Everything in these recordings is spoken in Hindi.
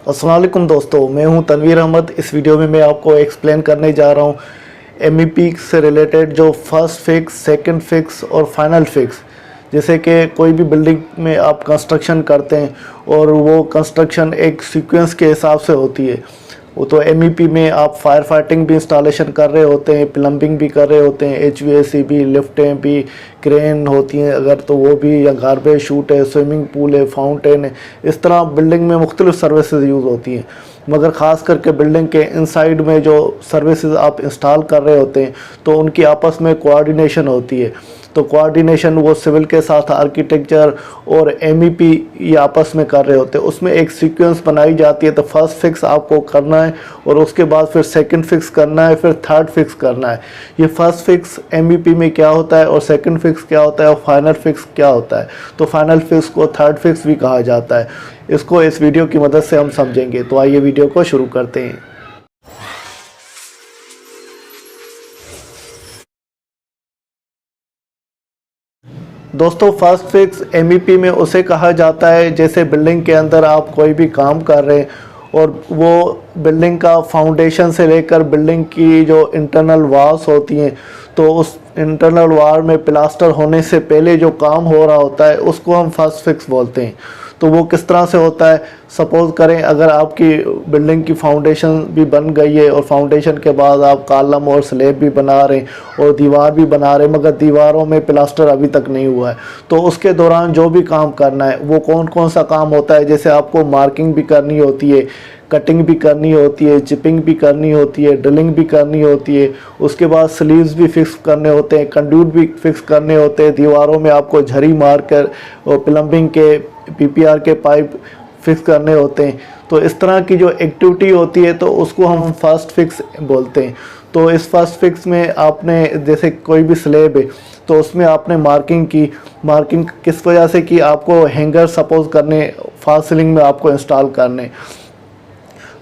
अस्सलाम वालेकुम दोस्तों, मैं हूं तनवीर अहमद। इस वीडियो में मैं आपको एक्सप्लेन करने जा रहा हूं एमईपी से रिलेटेड जो फर्स्ट फिक्स, सेकंड फिक्स और फाइनल फिक्स। जैसे कि कोई भी बिल्डिंग में आप कंस्ट्रक्शन करते हैं और वो कंस्ट्रक्शन एक सीक्वेंस के हिसाब से होती है। वो तो एमईपी में आप फायर फाइटिंग भी इंस्टॉलेशन कर रहे होते हैं, प्लम्बिंग भी कर रहे होते हैं, एचवीएसी भी, लिफ्टें भी, क्रेन होती हैं अगर तो वो भी, या गार्बेज शूट है, स्विमिंग पूल है, फाउंटेन है। इस तरह बिल्डिंग में मुख्तलिफ सर्विसेज यूज़ होती हैं। मगर ख़ास करके बिल्डिंग के इनसाइड में जो सर्विसेज आप इंस्टॉल कर रहे होते हैं तो उनकी आपस में कोऑर्डिनेशन होती है। तो कोऑर्डिनेशन वो सिविल के साथ आर्किटेक्चर और एमईपी ये आपस में कर रहे होते हैं। उसमें एक सीक्वेंस बनाई जाती है। तो फर्स्ट फिक्स आपको करना है और उसके बाद फिर सेकंड फिक्स करना है, फिर थर्ड फिक्स करना है। ये फर्स्ट फिक्स एमईपी में क्या होता है और सेकंड फिक्स क्या होता है और फाइनल फिक्स क्या होता है। तो फाइनल फिक्स को थर्ड फिक्स भी कहा जाता है। इसको इस वीडियो की मदद से हम समझेंगे। तो आइए वीडियो को शुरू करते हैं। दोस्तों, फर्स्ट फिक्स एमईपी में उसे कहा जाता है जैसे बिल्डिंग के अंदर आप कोई भी काम कर रहे हैं और वो बिल्डिंग का फाउंडेशन से लेकर बिल्डिंग की जो इंटरनल वॉल्स होती हैं, तो उस इंटरनल वॉल में प्लास्टर होने से पहले जो काम हो रहा होता है उसको हम फर्स्ट फिक्स बोलते हैं। तो वो किस तरह से होता है, सपोज़ करें अगर आपकी बिल्डिंग की फाउंडेशन भी बन गई है और फाउंडेशन के बाद आप कॉलम और स्लैब भी बना रहे हैं और दीवार भी बना रहे हैं, मगर दीवारों में प्लास्टर अभी तक नहीं हुआ है। तो उसके दौरान जो भी काम करना है वो कौन कौन सा काम होता है, जैसे आपको मार्किंग भी करनी होती है, कटिंग भी करनी होती है, चिपिंग भी करनी होती है, ड्रिलिंग भी करनी होती है। उसके बाद स्लीव्स भी फिक्स करने होते हैं, कंड्यूट भी फिक्स करने होते हैं, दीवारों में आपको झरी मार कर और प्लम्बिंग के पीपीआर के पाइप फिक्स करने होते हैं। तो इस तरह की जो एक्टिविटी होती है तो उसको हम फर्स्ट फिक्स बोलते हैं। तो इस फर्स्ट फिक्स में आपने जैसे कोई भी स्लैब है तो उसमें आपने मार्किंग किस वजह से कि आपको हैंगर सपोज करने फॉल सीलिंग में आपको इंस्टॉल करने,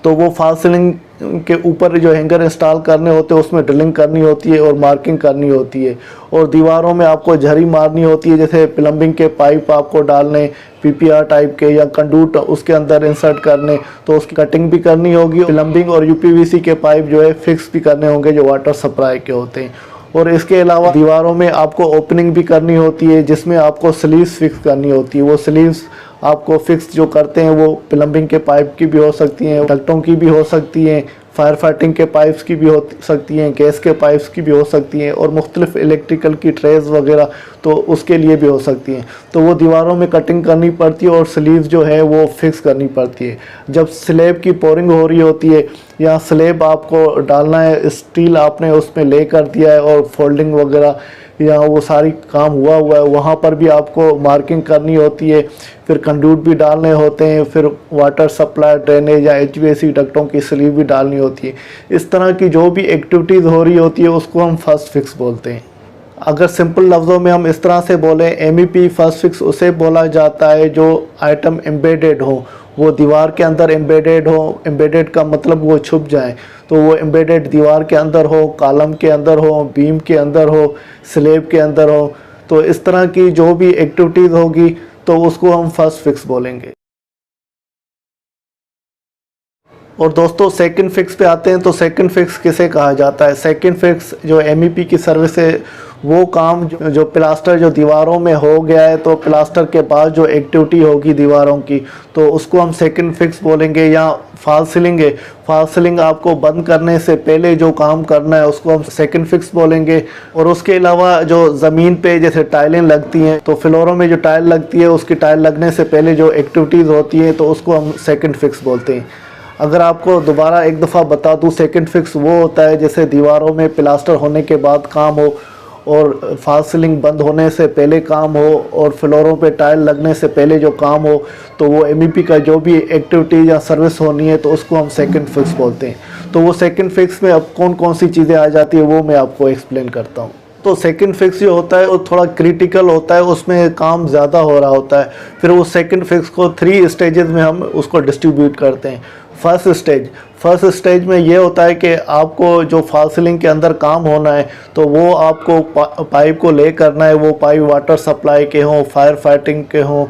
तो वो फॉल सीलिंग के ऊपर जो हैंगर इंस्टॉल करने होते हैं उसमें ड्रिलिंग करनी होती है और मार्किंग करनी होती है। और दीवारों में आपको झरी मारनी होती है, जैसे प्लम्बिंग के पाइप आपको डालने पीपीआर टाइप के या कंडूट उसके अंदर इंसर्ट करने, तो उसकी कटिंग भी करनी होगी। प्लम्बिंग और यूपीवीसी के पाइप जो है फिक्स भी करने होंगे जो वाटर सप्लाई के होते हैं। और इसके अलावा दीवारों में आपको ओपनिंग भी करनी होती है जिसमें आपको स्लीव्स फिक्स करनी होती है। वो स्लीव्स आपको फिक्स जो करते हैं वो प्लम्बिंग के पाइप की भी हो सकती हैं, डक्टों की भी हो सकती हैं, फायर फाइटिंग के पाइप्स की भी हो सकती हैं, गैस के पाइप्स की भी हो सकती हैं और मुख्तलिफ इलेक्ट्रिकल की ट्रेज वगैरह तो उसके लिए भी हो सकती हैं। तो वो दीवारों में कटिंग करनी पड़ती है और स्लीव्स जो है वो फिक्स करनी पड़ती है। जब स्लैब की पोरिंग हो रही होती है या स्लैब आपको डालना है, स्टील आपने उसमें ले कर दिया है और फोल्डिंग वगैरह या वो सारी काम हुआ है, वहाँ पर भी आपको मार्किंग करनी होती है। फिर कंड्यूट भी डालने होते हैं, फिर वाटर सप्लाई, ड्रेनेज या एचवीएसी डक्टों की स्लीव भी डालनी होती है। इस तरह की जो भी एक्टिविटीज़ हो रही होती है उसको हम फर्स्ट फिक्स बोलते हैं। अगर सिंपल लफ्ज़ों में हम इस तरह से बोलें, एमईपी फर्स्ट फिक्स उसे बोला जाता है जो आइटम एम्बेडेड हो, वो दीवार के अंदर एम्बेडेड हो। एम्बेडेड का मतलब वो छुप जाए, तो वो एम्बेडेड दीवार के अंदर हो, कॉलम के अंदर हो, बीम के अंदर हो, स्लैब के अंदर हो। तो इस तरह की जो भी एक्टिविटीज़ होगी तो उसको हम फर्स्ट फिक्स बोलेंगे। और दोस्तों, सेकंड फिक्स पे आते हैं। तो सेकंड फिक्स किसे कहा जाता है? सेकंड फिक्स जो एमईपी की सर्विस है, वो काम जो प्लास्टर जो दीवारों में हो गया है, तो प्लास्टर के बाद जो एक्टिविटी होगी दीवारों की तो उसको हम सेकंड फिक्स बोलेंगे। या फॉल सीलिंग है, फॉल सीलिंग आपको बंद करने से पहले जो काम करना है उसको हम सेकंड फिक्स बोलेंगे। और उसके अलावा जो ज़मीन पे जैसे टाइलें लगती हैं, तो फ्लोरों में जो टाइल लगती है उसकी टाइल लगने से पहले जो एक्टिविटीज़ होती हैं तो उसको हम सेकंड फिक्स बोलते हैं। अगर आपको दोबारा एक दफ़ा बता दूं, सेकंड फिक्स वो होता है जैसे दीवारों में प्लास्टर होने के बाद काम हो और फॉल सीलिंग बंद होने से पहले काम हो और फ्लोरों पे टाइल लगने से पहले जो काम हो, तो वो एमईपी का जो भी एक्टिविटी या सर्विस होनी है तो उसको हम सेकंड फिक्स बोलते हैं। तो वो सेकंड फिक्स में अब कौन कौन सी चीज़ें आ जाती है वो मैं आपको एक्सप्लेन करता हूँ। तो सेकंड फिक्स जो होता है वो थोड़ा क्रिटिकल होता है, उसमें काम ज़्यादा हो रहा होता है। फिर वो सेकंड फिक्स को 3 स्टेजेस में हम उसको डिस्ट्रीब्यूट करते हैं। फर्स्ट स्टेज में ये होता है कि आपको जो फॉल सीलिंग के अंदर काम होना है तो वो आपको पाइप को ले करना है। वो पाइप वाटर सप्लाई के हों, फायर फाइटिंग के हों,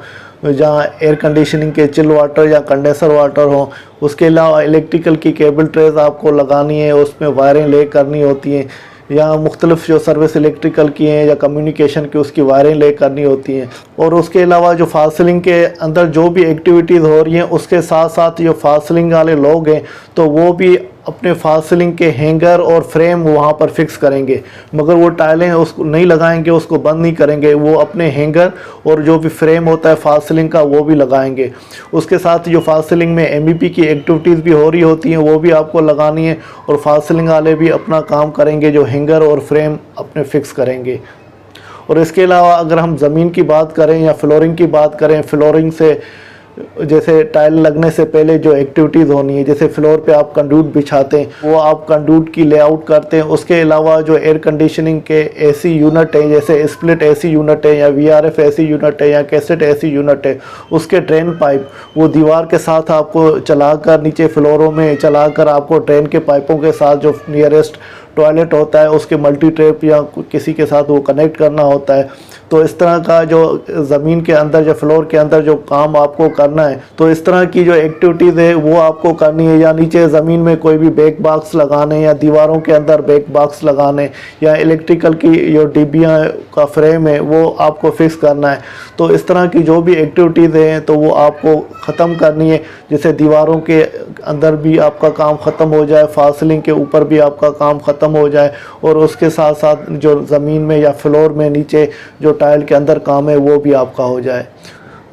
जहाँ एयर कंडीशनिंग के चिल वाटर या कंडेंसर वाटर हो। उसके अलावा इलेक्ट्रिकल की केबल ट्रेस आपको लगानी है, उसमें वायरें ले करनी होती हैं, या मुख्तलिफ जो सर्विस इलेक्ट्रिकल की हैं या कम्युनिकेशन की उसकी वायरें ले करनी होती हैं। और उसके अलावा जो फास्ट सीलिंग के अंदर जो भी एक्टिविटीज़ हो रही हैं उसके साथ साथ जो फास्ट सीलिंग वाले लोग हैं तो वो भी अपने फास्ट सीलिंग के हैंगर और फ्रेम वहाँ पर फिक्स करेंगे, मगर वो टाइलें उसको नहीं लगाएंगे, उसको बंद नहीं करेंगे। वो अपने हैंगर और जो भी फ्रेम होता है फास्ट सीलिंग का वो भी लगाएंगे। उसके साथ जो फास्ट सीलिंग में एमईपी की एक्टिविटीज़ भी हो रही होती हैं वो भी आपको लगानी है, और फास्ट सीलिंग वाले भी अपना काम करेंगे, जो हैंगर और फ्रेम अपने फिक्स करेंगे। और इसके अलावा अगर हम ज़मीन की बात करें या फ्लोरिंग की बात करें, फ्लोरिंग से जैसे टाइल लगने से पहले जो एक्टिविटीज़ होनी है, जैसे फ्लोर पे आप कंडूट बिछाते हैं वो आप कंडूट की लेआउट करते हैं। उसके अलावा जो एयर कंडीशनिंग के एसी यूनिट है, जैसे स्प्लिट एसी यूनिट है या वीआरएफ एसी यूनिट है या कैसेट एसी यूनिट है, उसके ड्रेन पाइप वो दीवार के साथ आपको चलाकर नीचे फ्लोरों में चलाकर आपको ड्रेन के पाइपों के साथ जो नियरेस्ट टॉयलेट होता है उसके मल्टी ट्रैप या किसी के साथ वो कनेक्ट करना होता है। तो इस तरह का जो ज़मीन के अंदर जो फ्लोर के अंदर जो काम आपको करना है, तो इस तरह की जो एक्टिविटीज़ है वो आपको करनी है। या नीचे ज़मीन में कोई भी बैक बॉक्स लगाने, या दीवारों के अंदर बैक बॉक्स लगाने, या इलेक्ट्रिकल की जो डिब्बियाँ का फ्रेम है वो आपको फिक्स करना है। तो इस तरह की जो भी एक्टिविटीज़ हैं तो वो आपको ख़त्म करनी है, जिससे दीवारों के अंदर भी आपका काम ख़त्म हो जाए, फास्ट सीलिंग के ऊपर भी आपका काम ख़त्म हो जाए, और उसके साथ साथ जो ज़मीन में या फ्लोर में नीचे जो टाइल के अंदर काम है वो भी आपका हो जाए।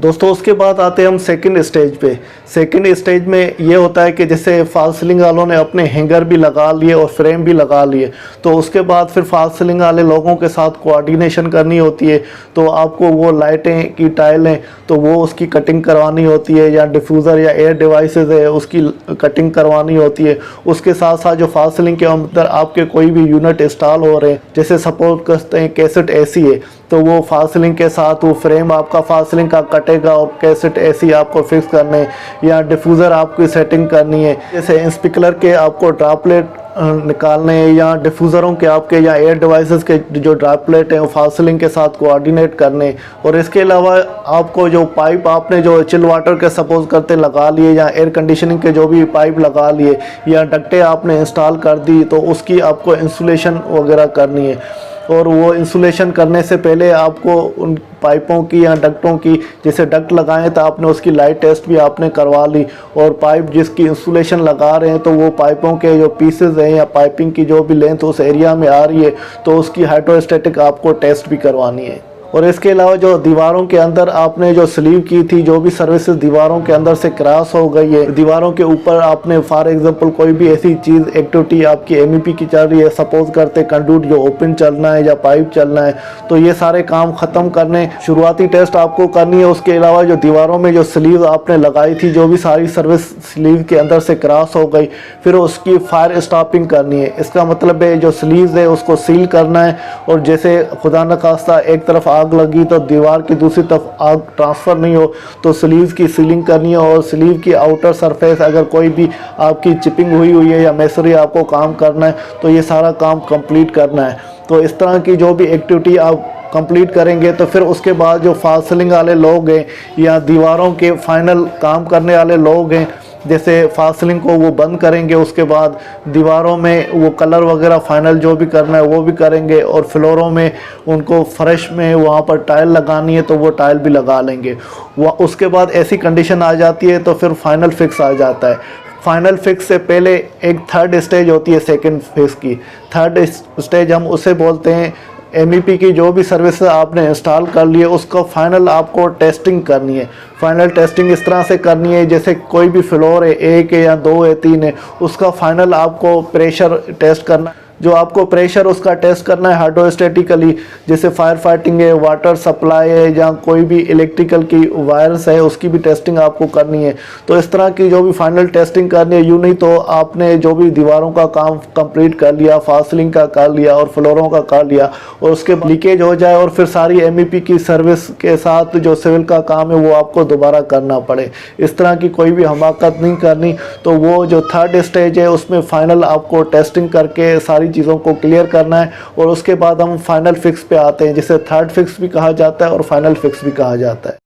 दोस्तों उसके बाद आते हैं हम सेकंड स्टेज पे। सेकंड स्टेज में ये होता है कि जैसे फास्ट सीलिंग वालों ने अपने हैंगर भी लगा लिए और फ्रेम भी लगा लिए, तो उसके बाद फिर फास्ट सीलिंग वाले लोगों के साथ कोऑर्डिनेशन करनी होती है। तो आपको वो लाइटें की टाइलें तो वो उसकी कटिंग करवानी होती है, या डिफ्यूज़र या एयर डिवाइसेस है उसकी कटिंग करवानी होती है। उसके साथ साथ जो फास्ट सीलिंग के अंदर आपके कोई भी यूनिट इंस्टॉल हो रहे हैं, जैसे सपोर्ट करते हैं कैसेट एसी है, तो वो फास्ट सीलिंग के साथ वो फ्रेम आपका फास्ट सीलिंग का कटेगा और कैसेट एसी आपको फिक्स करने, या डिफ्यूज़र आपकी सेटिंग करनी है, जैसे स्पीकर के आपको ड्रॉपलेट निकालने, या डिफ्यूज़रों के आपके या एयर डिवाइसेस के जो ड्रॉपलेट हैं वो फास्ट सीलिंग के साथ कोऑर्डिनेट करने। और इसके अलावा आपको जो पाइप आपने जो चिल वाटर के सपोज करते लगा लिए, या एयर कंडीशनिंग के जो भी पाइप लगा लिए, या डक्टें आपने इंस्टॉल कर दी, तो उसकी आपको इंसुलेशन वगैरह करनी है। और वो इंसुलेशन करने से पहले आपको उन पाइपों की या डक्टों की, जैसे डक्ट लगाएं तो आपने उसकी लाइट टेस्ट भी आपने करवा ली, और पाइप जिसकी इंसुलेशन लगा रहे हैं तो वो पाइपों के जो पीसेस हैं या पाइपिंग की जो भी लेंथ उस एरिया में आ रही है तो उसकी हाइड्रोस्टैटिक आपको टेस्ट भी करवानी है। और इसके अलावा जो दीवारों के अंदर आपने जो स्लीव की थी, जो भी सर्विसेज दीवारों के अंदर से क्रॉस हो गई है, दीवारों के ऊपर आपने फॉर एग्जांपल कोई भी ऐसी चीज़ एक्टिविटी आपकी एमईपी की चल रही है, सपोज करते कंडूट जो ओपन चलना है या पाइप चलना है, तो ये सारे काम ख़त्म करने शुरुआती टेस्ट आपको करनी है। उसके अलावा जो दीवारों में जो स्लीव आपने लगाई थी, जो भी सारी सर्विस स्लीव के अंदर से क्रॉस हो गई, फिर उसकी फायर स्टॉपिंग करनी है। इसका मतलब है जो स्लीव है उसको सील करना है, और जैसे खुदा न खास्ता एक तरफ आग लगी तो दीवार की दूसरी तरफ आग ट्रांसफ़र नहीं हो, तो स्लीव की सीलिंग करनी है। और स्लीव की आउटर सरफेस अगर कोई भी आपकी चिपिंग हुई है या मेसरी आपको काम करना है तो ये सारा काम कंप्लीट करना है। तो इस तरह की जो भी एक्टिविटी आप कंप्लीट करेंगे तो फिर उसके बाद जो फास्ट सीलिंग वाले लोग हैं या दीवारों के फाइनल काम करने वाले लोग हैं, जैसे फास्ट सीलिंग को वो बंद करेंगे, उसके बाद दीवारों में वो कलर वगैरह फाइनल जो भी करना है वो भी करेंगे, और फ्लोरों में उनको फ्रेश में वहाँ पर टाइल लगानी है तो वो टाइल भी लगा लेंगे। वह उसके बाद ऐसी कंडीशन आ जाती है तो फिर फाइनल फिक्स आ जाता है। फाइनल फिक्स से पहले एक थर्ड स्टेज होती है सेकंड फेज़ की। थर्ड स्टेज हम उसे बोलते हैं एमईपी की जो भी सर्विस आपने इंस्टॉल कर लिए उसको फाइनल आपको टेस्टिंग करनी है। फाइनल टेस्टिंग इस तरह से करनी है जैसे कोई भी फ्लोर है, 1 है या 2 है, 3 है, उसका फाइनल आपको प्रेशर टेस्ट करना है। जो आपको प्रेशर उसका टेस्ट करना है हाइड्रोस्टैटिकली, जैसे फायर फाइटिंग है, वाटर सप्लाई है, या कोई भी इलेक्ट्रिकल की वायर्स है उसकी भी टेस्टिंग आपको करनी है। तो इस तरह की जो भी फाइनल टेस्टिंग करनी है, यूँ नहीं तो आपने जो भी दीवारों का काम कंप्लीट कर लिया, फास्ट सीलिंग का कर लिया और फ्लोरों का कर लिया, और उसके लीकेज हो जाए और फिर सारी एमईपी की सर्विस के साथ जो सिविल का काम है वो आपको दोबारा करना पड़े। इस तरह की कोई भी हमाकत नहीं करनी। तो वो जो थर्ड स्टेज है उसमें फाइनल आपको टेस्टिंग करके सारी चीज़ों को क्लियर करना है, और उसके बाद हम फाइनल फिक्स पे आते हैं, जिसे थर्ड फिक्स भी कहा जाता है और फाइनल फिक्स भी कहा जाता है।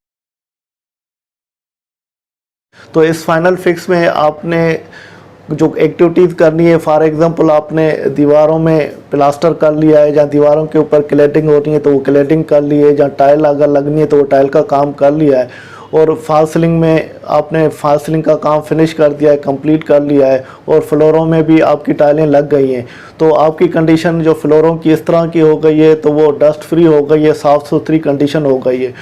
तो इस फाइनल फिक्स में आपने जो एक्टिविटीज़ करनी है, फॉर एग्जांपल आपने दीवारों में प्लास्टर कर लिया है, जहाँ दीवारों के ऊपर क्लैडिंग होनी है तो वो क्लैडिंग कर ली है, जहाँ टाइल अगर लगनी है तो वो टाइल का काम कर लिया है, और फॉल सीलिंग में आपने फॉल सीलिंग का काम फिनिश कर दिया है, कंप्लीट कर लिया है, और फ्लोरों में भी आपकी टाइलें लग गई हैं। तो आपकी कंडीशन जो फ्लोरों की इस तरह की हो गई है तो वो डस्ट फ्री हो गई है, साफ़ सुथरी कंडीशन हो गई है।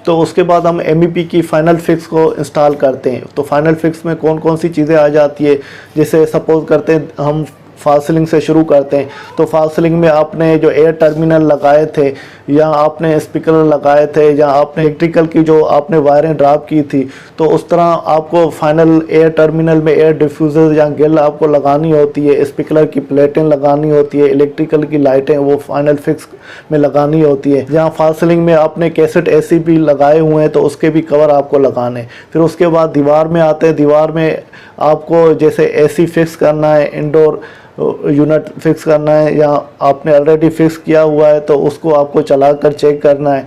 तो उसके बाद हम MEP की फ़ाइनल फिक्स को इंस्टॉल करते हैं। तो फाइनल फिक्स में कौन कौन सी चीज़ें आ जाती है, जैसे सपोज़ करते हैं हम फॉल सीलिंग से शुरू करते हैं। तो फॉल सीलिंग में आपने जो एयर टर्मिनल लगाए थे, या आपने स्पीकर लगाए थे, या आपने इलेक्ट्रिकल की जो आपने वायरें ड्रॉप की थी, तो उस तरह आपको फाइनल एयर टर्मिनल में एयर डिफ्यूज़र या गिल आपको लगानी होती है, स्पीकर की प्लेटें लगानी होती है, इलेक्ट्रिकल की लाइटें वो फाइनल फिक्स में लगानी होती है। जहाँ फॉल सीलिंग में आपने कैसेट AC भी लगाए हुए हैं तो उसके भी कवर आपको लगाने। फिर उसके बाद दीवार में आते हैं। दीवार में आपको जैसे AC फिक्स करना है, इंडोर यूनिट फिक्स करना है, या आपने ऑलरेडी फिक्स किया हुआ है तो उसको आपको चला कर चेक करना है।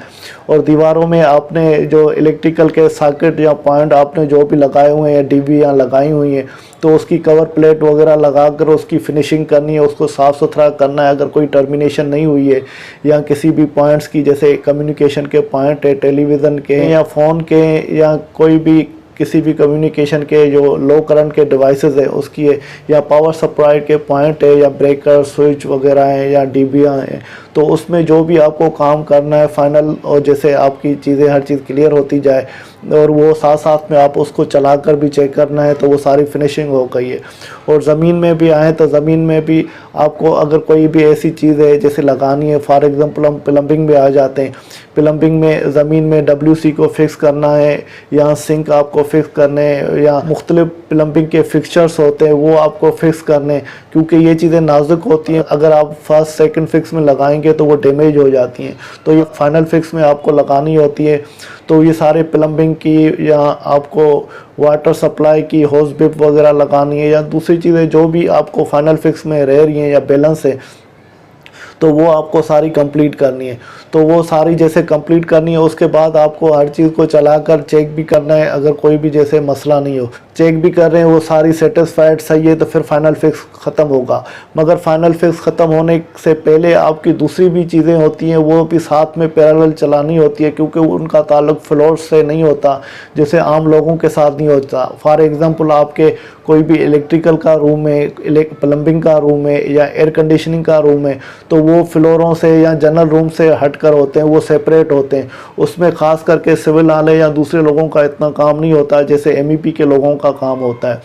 और दीवारों में आपने जो इलेक्ट्रिकल के सॉकेट या पॉइंट आपने जो भी लगाए हुए हैं, DB या लगाई हुई हैं, तो उसकी कवर प्लेट वगैरह लगा कर उसकी फिनिशिंग करनी है, उसको साफ़ सुथरा करना है। अगर कोई टर्मिनेशन नहीं हुई है या किसी भी पॉइंट्स की, जैसे कम्युनिकेशन के पॉइंट है, टेलीविज़न के या फ़ोन के, या कोई भी किसी भी कम्युनिकेशन के जो लो करंट के डिवाइसेस है उसकी है, या पावर सप्लाई के पॉइंट है, या ब्रेकर स्विच वगैरह है, या DBयाँ हैं, तो उसमें जो भी आपको काम करना है फाइनल, और जैसे आपकी चीज़ें हर चीज़ क्लियर होती जाए और वो साथ साथ में आप उसको चला कर भी चेक करना है तो वो सारी फिनिशिंग हो गई है। और ज़मीन में भी आए तो ज़मीन में भी आपको अगर कोई भी ऐसी चीज़ है जैसे लगानी है, फॉर एग्जांपल हम प्लम्बिंग में आ जाते हैं। प्लम्बिंग में ज़मीन में WC को फिक्स करना है, या सिंक आपको फिक्स करने, या मुख्तलिफ प्लम्बिंग के फिक्सचर्स होते हैं वो आपको फिक्स करने, क्योंकि ये चीज़ें नाजुक होती हैं। अगर आप फर्स्ट सेकंड फिक्स में लगाएंगे तो वो डैमेज हो जाती हैं, तो ये फाइनल फिक्स में आपको लगानी होती है। तो ये सारे प्लम्बिंग की, या आपको वाटर सप्लाई की होज बिप वगैरह लगानी है, या दूसरी चीज़ें जो भी आपको फाइनल फिक्स में रह रही हैं या बैलेंस है, तो वो आपको सारी कंप्लीट करनी है। तो वो सारी जैसे कंप्लीट करनी है, उसके बाद आपको हर चीज़ को चलाकर चेक भी करना है। अगर कोई भी जैसे मसला नहीं हो, चेक भी कर रहे हैं, वो सारी सेटिस्फाइड सही है, तो फिर फाइनल फिक्स ख़त्म होगा। मगर फाइनल फिक्स ख़त्म होने से पहले आपकी दूसरी भी चीज़ें होती हैं, वो भी साथ में पैरेलल चलानी होती है, क्योंकि उनका ताल्लुक फ्लोर से नहीं होता, जैसे आम लोगों के साथ नहीं होता। फॉर एग्ज़ाम्पल आपके कोई भी इलेक्ट्रिकल का रूम है, प्लम्बिंग का रूम है, या एयर कंडीशनिंग का रूम है, तो वो फ्लोरों से या जनरल रूम से हटकर होते हैं, वो सेपरेट होते हैं। उसमें ख़ास करके सिविल वाले या दूसरे लोगों का इतना काम नहीं होता जैसे MEP के लोगों का काम होता है।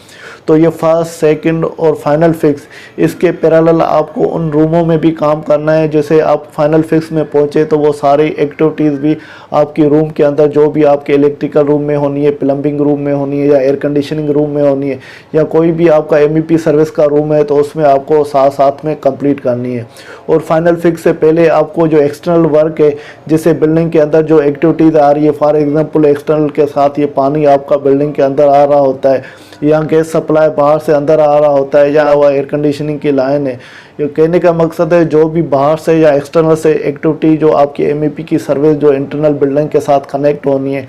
तो ये फर्स्ट, सेकंड और फाइनल फिक्स, इसके पैरेलल आपको उन रूमों में भी काम करना है। जैसे आप फाइनल फिक्स में पहुँचे तो वो सारी एक्टिविटीज़ भी आपकी रूम के अंदर जो भी आपके इलेक्ट्रिकल रूम में होनी है, प्लम्बिंग रूम में होनी है, या एयर कंडीशनिंग रूम में होनी है, या कोई भी आपका MEP सर्विस का रूम है, तो उसमें आपको साथ साथ में कंप्लीट करनी है। और फाइनल फिक्स से पहले आपको जो एक्सटर्नल वर्क है, जैसे बिल्डिंग के अंदर जो एक्टिविटीज़ आ रही है, फॉर एग्जांपल एक्सटर्नल के साथ ये पानी आपका बिल्डिंग के अंदर आ रहा होता है, या गैस सप्लाई बाहर से अंदर आ रहा होता है, या वह एयर कंडीशनिंग की लाइन है। ये कहने का मकसद है जो भी बाहर से या एक्सटर्नल से एक्टिविटी जो आपकी MEP की सर्विस जो इंटरनल बिल्डिंग के साथ कनेक्ट होनी है,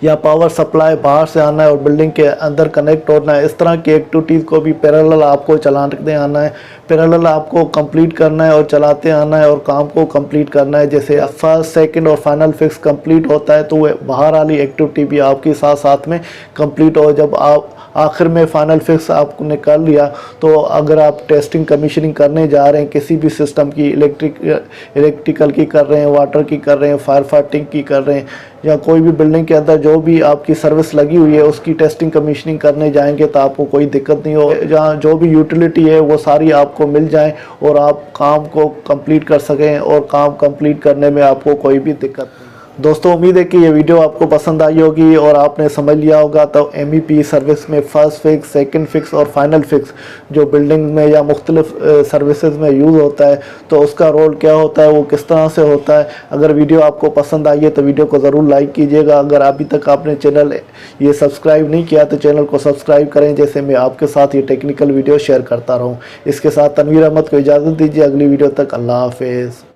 या पावर सप्लाई बाहर से आना है और बिल्डिंग के अंदर कनेक्ट होना है, इस तरह की एक्टिविटीज़ को भी पैरेलल आपको चलाते आना है, पैरेलल आपको कंप्लीट करना है और चलाते आना है, और काम को कंप्लीट करना है। जैसे फर्स्ट, सेकंड और फाइनल फिक्स कंप्लीट होता है तो वह बाहर वाली एक्टिविटी भी आपकी साथ साथ में कंप्लीट हो। जब आप आखिर में फाइनल फिक्स आपने कर लिया, तो अगर आप टेस्टिंग कमीशनिंग करने जा रहे हैं किसी भी सिस्टम की, इलेक्ट्रिकल की कर रहे हैं, वाटर की कर रहे हैं, फायर फाइटिंग की कर रहे हैं, या कोई भी बिल्डिंग के अंदर जो भी आपकी सर्विस लगी हुई है उसकी टेस्टिंग कमीशनिंग करने जाएंगे, तो आपको कोई दिक्कत नहीं हो। जहाँ जो भी यूटिलिटी है वो सारी आपको मिल जाए और आप काम को कंप्लीट कर सकें, और काम कंप्लीट करने में आपको कोई भी दिक्कत नहीं। दोस्तों, उम्मीद है कि ये वीडियो आपको पसंद आई होगी और आपने समझ लिया होगा। तो MEP सर्विस में फर्स्ट फिक्स, सेकंड फिक्स और फाइनल फिक्स जो बिल्डिंग में या मुख्तलिफ सर्विसेज में यूज़ होता है, तो उसका रोल क्या होता है, वो किस तरह से होता है। अगर वीडियो आपको पसंद आई है तो वीडियो को ज़रूर लाइक कीजिएगा। अगर अभी तक आपने चैनल ये सब्सक्राइब नहीं किया तो चैनल को सब्सक्राइब करें, जैसे मैं आपके साथ ये टेक्निकल वीडियो शेयर करता रहूँ। इसके साथ तनवीर अहमद को इजाज़त दीजिए। अगली वीडियो तक अल्लाह हाफिज़।